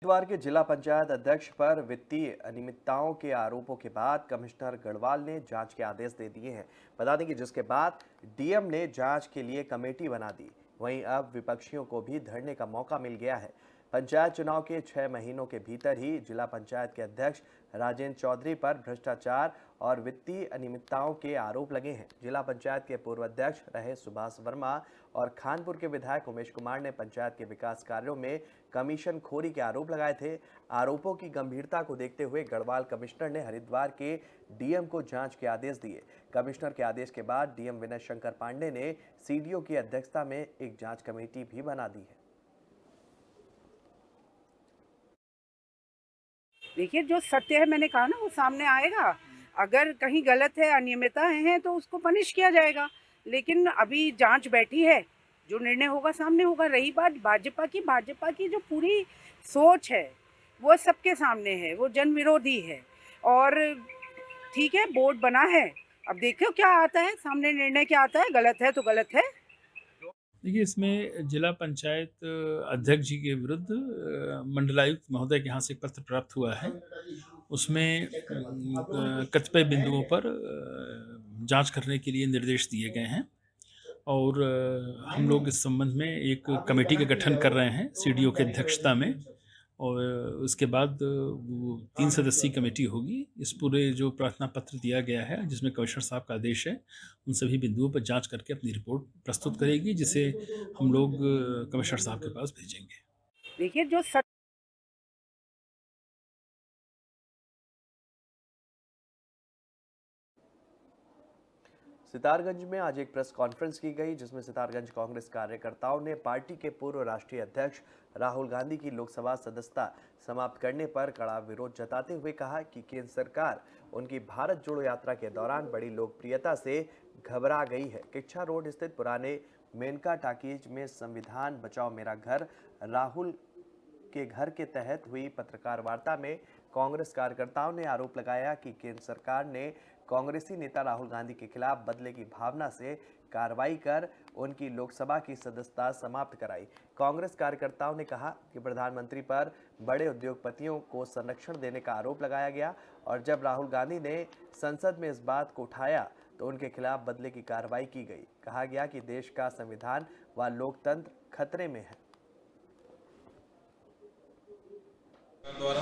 हरिद्वार के जिला पंचायत अध्यक्ष पर वित्तीय अनियमितताओं के आरोपों के बाद कमिश्नर गढ़वाल ने जांच के आदेश दे दिए हैं। बता दें कि जिसके बाद डीएम ने जांच के लिए कमेटी बना दी। वहीं अब विपक्षियों को भी धरने का मौका मिल गया है। पंचायत चुनाव के 6 महीनों के भीतर ही जिला पंचायत के अध्यक्ष राजेंद्र चौधरी पर भ्रष्टाचार और वित्तीय अनियमितताओं के आरोप लगे हैं। जिला पंचायत के पूर्व अध्यक्ष रहे सुभाष वर्मा और खानपुर के विधायक उमेश कुमार ने पंचायत के विकास कार्यों में कमीशन खोरी के आरोप लगाए थे। आरोपों की गंभीरता को देखते हुए गढ़वाल कमिश्नर ने हरिद्वार के डीएम को जांच के आदेश दिए। कमिश्नर के आदेश के बाद डीएम विनय शंकर पांडे ने सीडीओ की अध्यक्षता में एक जांच कमेटी भी बना दी है। देखिए, जो सत्य है मैंने कहा ना वो सामने आएगा। अगर कहीं गलत है, अनियमितता है तो उसको पनिश किया जाएगा। लेकिन अभी जांच बैठी है, जो निर्णय होगा सामने होगा। रही बात भाजपा की जो पूरी सोच है वो सबके सामने है, वो जन विरोधी है। और ठीक है, बोर्ड बना है, अब देखो क्या आता है सामने, निर्णय क्या आता है। गलत है तो गलत है। देखिए, इसमें जिला पंचायत अध्यक्ष जी के विरुद्ध मंडलायुक्त महोदय के यहाँ से एक पत्र प्राप्त हुआ है। उसमें कतिपय बिंदुओं पर जांच करने के लिए निर्देश दिए गए हैं और हम लोग इस संबंध में एक कमेटी का गठन कर रहे हैं सीडीओ की अध्यक्षता में। और उसके बाद वो 3 सदस्यीय कमेटी होगी। इस पूरे जो प्रार्थना पत्र दिया गया है, जिसमें कमिश्नर साहब का आदेश है, उन सभी बिंदुओं पर जांच करके अपनी रिपोर्ट प्रस्तुत करेगी, जिसे हम लोग कमिश्नर साहब के पास भेजेंगे। देखिए, जो सत्य सितारगंज में आज एक प्रेस कॉन्फ्रेंस की गई, जिसमें सितारगंज कांग्रेस कार्यकर्ताओं ने पार्टी के पूर्व राष्ट्रीय अध्यक्ष राहुल गांधी की लोकसभा सदस्यता समाप्त करने पर कड़ा विरोध जताते हुए कहा कि केंद्र सरकार उनकी भारत जोड़ो यात्रा के दौरान बड़ी लोकप्रियता से घबरा गई है। किच्छा रोड स्थित पुराने मेनका टाकीज में संविधान बचाओ मेरा घर राहुल के घर के तहत हुई पत्रकार वार्ता में कांग्रेस कार्यकर्ताओं ने आरोप लगाया कि केंद्र सरकार ने कांग्रेसी नेता राहुल गांधी के खिलाफ बदले की भावना से कार्रवाई कर उनकी लोकसभा की सदस्यता समाप्त कराई। कांग्रेस कार्यकर्ताओं ने कहा कि प्रधानमंत्री पर बड़े उद्योगपतियों को संरक्षण देने का आरोप लगाया गया और जब राहुल गांधी ने संसद में इस बात को उठाया तो उनके खिलाफ बदले की कार्रवाई की गई। कहा गया कि देश का संविधान व लोकतंत्र खतरे में है। द्वारा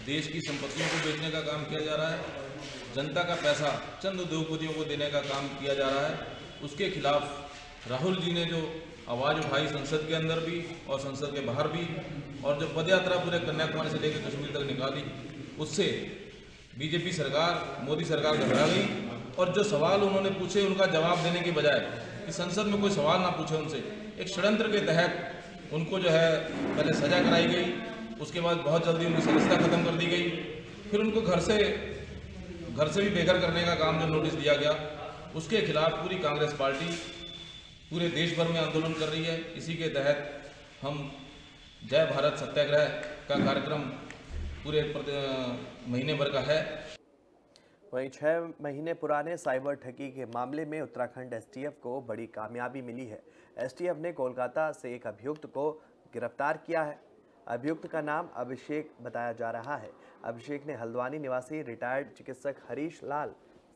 देश की संपत्तियों को बेचने का काम किया जा रहा है, जनता का पैसा चंद उद्योगपतियों को देने का काम किया जा रहा है। उसके खिलाफ राहुल जी ने जो आवाज़ उठाई संसद के अंदर भी और संसद के बाहर भी, और जो पदयात्रा पूरे कन्याकुमारी से लेकर कश्मीर तक निकाली, उससे बीजेपी सरकार, मोदी सरकार घबरा गई। और जो सवाल उन्होंने पूछे उनका जवाब देने के बजाय कि संसद में कोई सवाल ना पूछे उनसे, एक षड्यंत्र के तहत उनको जो है पहले सजा कराई गई, उसके बाद बहुत जल्दी उनकी सदस्यता खत्म कर दी गई, फिर उनको घर से भी बेघर करने का काम जो नोटिस दिया गया, उसके खिलाफ पूरी कांग्रेस पार्टी पूरे देश भर में आंदोलन कर रही है। इसी के तहत हम जय भारत सत्याग्रह का कार्यक्रम पूरे महीने भर का है। वहीं 6 महीने पुराने साइबर ठगी के मामले में उत्तराखंड एसटीएफ को बड़ी कामयाबी मिली है। एसटीएफ ने कोलकाता से एक अभियुक्त को गिरफ्तार किया है। अभियुक्त का नाम अभिषेक बताया जा रहा है। अभिषेक ने हल्द्वानी निवासी रिटायर्ड चिकित्सक हरीश लाल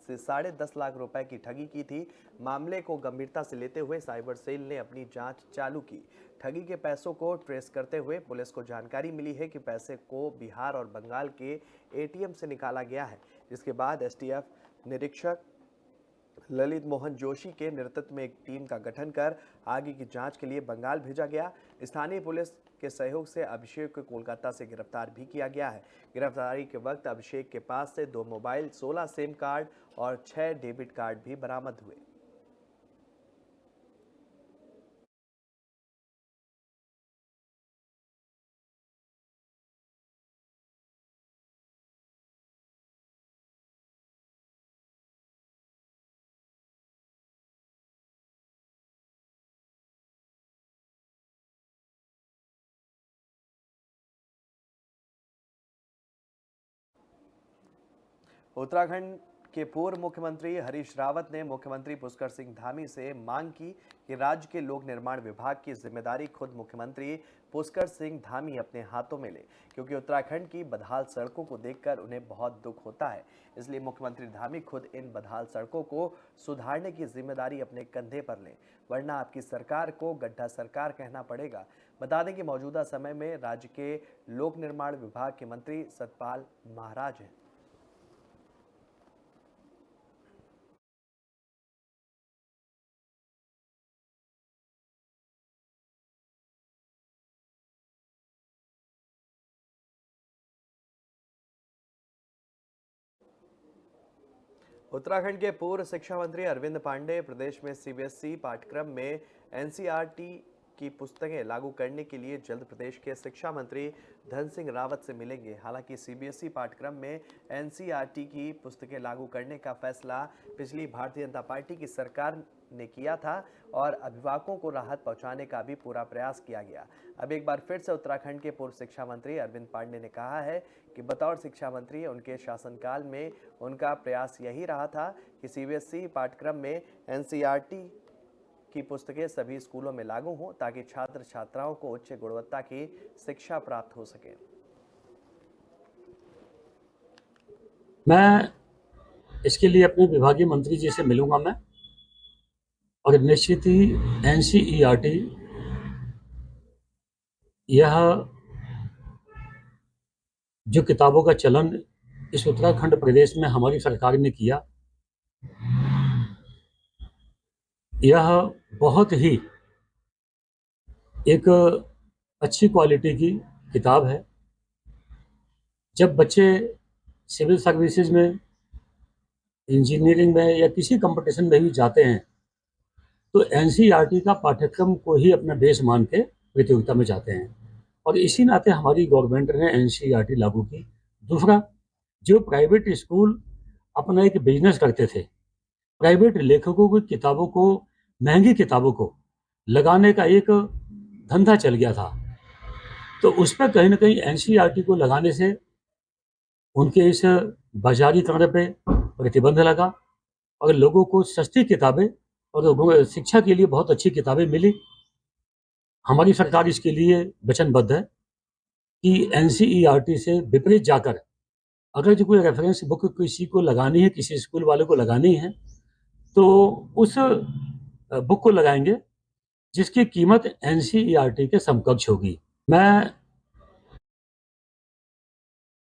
से 10.5 लाख रुपए की ठगी की थी। मामले को गंभीरता से लेते हुए साइबर सेल ने अपनी जांच चालू की। ठगी के पैसों को ट्रेस करते हुए पुलिस को जानकारी मिली है कि पैसे को बिहार और बंगाल के एटीएम से निकाला गया है, जिसके बाद एसटीएफ निरीक्षक ललित मोहन जोशी के नेतृत्व में एक टीम का गठन कर आगे की जांच के लिए बंगाल भेजा गया। स्थानीय पुलिस के सहयोग से अभिषेक को कोलकाता से गिरफ्तार भी किया गया है। गिरफ्तारी के वक्त अभिषेक के पास से 2 मोबाइल, 16 सिम कार्ड और 6 डेबिट कार्ड भी बरामद हुए। उत्तराखंड के पूर्व मुख्यमंत्री हरीश रावत ने मुख्यमंत्री पुष्कर सिंह धामी से मांग की कि राज्य के लोक निर्माण विभाग की जिम्मेदारी खुद मुख्यमंत्री पुष्कर सिंह धामी अपने हाथों में ले, क्योंकि उत्तराखंड की बदहाल सड़कों को देखकर उन्हें बहुत दुख होता है। इसलिए मुख्यमंत्री धामी खुद इन बदहाल सड़कों को सुधारने की जिम्मेदारी अपने कंधे पर लें, वरना आपकी सरकार को गड्ढा सरकार कहना पड़ेगा। बता दें कि मौजूदा समय में राज्य के लोक निर्माण विभाग के मंत्री सतपाल महाराज हैं। उत्तराखंड के पूर्व शिक्षा मंत्री अरविंद पांडे प्रदेश में सीबीएसई पाठ्यक्रम में एनसीईआरटी की पुस्तकें लागू करने के लिए जल्द प्रदेश के शिक्षा मंत्री धन सिंह रावत से मिलेंगे। हालांकि सीबीएसई पाठ्यक्रम में एनसीईआरटी की पुस्तकें लागू करने का फैसला पिछली भारतीय जनता पार्टी की सरकार ने किया था और अभिभावकों को राहत पहुंचाने का भी पूरा प्रयास किया गया। अब एक बार फिर से उत्तराखंड के पूर्व शिक्षा मंत्री अरविंद पांडे ने कहा है कि बतौर शिक्षा मंत्री उनके शासनकाल में उनका प्रयास यही रहा था कि सीबीएसई पाठ्यक्रम में एनसीईआरटी की पुस्तकें सभी स्कूलों में लागू हों, ताकि छात्र छात्राओं को उच्च गुणवत्ता की शिक्षा प्राप्त हो सके। मैं इसके लिए अपने विभागीय मंत्री जी से मिलूंगा मैं, और निश्चित ही एनसीईआरटी यह जो किताबों का चलन इस उत्तराखंड प्रदेश में हमारी सरकार ने किया, यह बहुत ही एक अच्छी क्वालिटी की किताब है। जब बच्चे सिविल सर्विसेज में, इंजीनियरिंग में या किसी कंपटीशन में भी जाते हैं तो एनसीईआरटी का पाठ्यक्रम को ही अपना बेस मान के प्रतियोगिता में जाते हैं, और इसी नाते हमारी गवर्नमेंट ने एनसीईआरटी लागू की। दूसरा, जो प्राइवेट स्कूल अपना एक बिजनेस करते थे, प्राइवेट लेखकों की किताबों को, महंगी किताबों को लगाने का एक धंधा चल गया था, तो उस पर कहीं ना कहीं एनसीईआरटी को लगाने से उनके इस बाजारीकरण पे प्रतिबंध लगा और लोगों को सस्ती किताबें और शिक्षा के लिए बहुत अच्छी किताबें मिली। हमारी सरकार इसके लिए वचनबद्ध है कि एनसीईआरटी से विपरीत जाकर अगर जो कोई रेफरेंस बुक किसी को लगानी है, किसी स्कूल वाले को लगानी है, तो उस बुक को लगाएंगे जिसकी कीमत एनसीईआरटी के समकक्ष होगी। मैं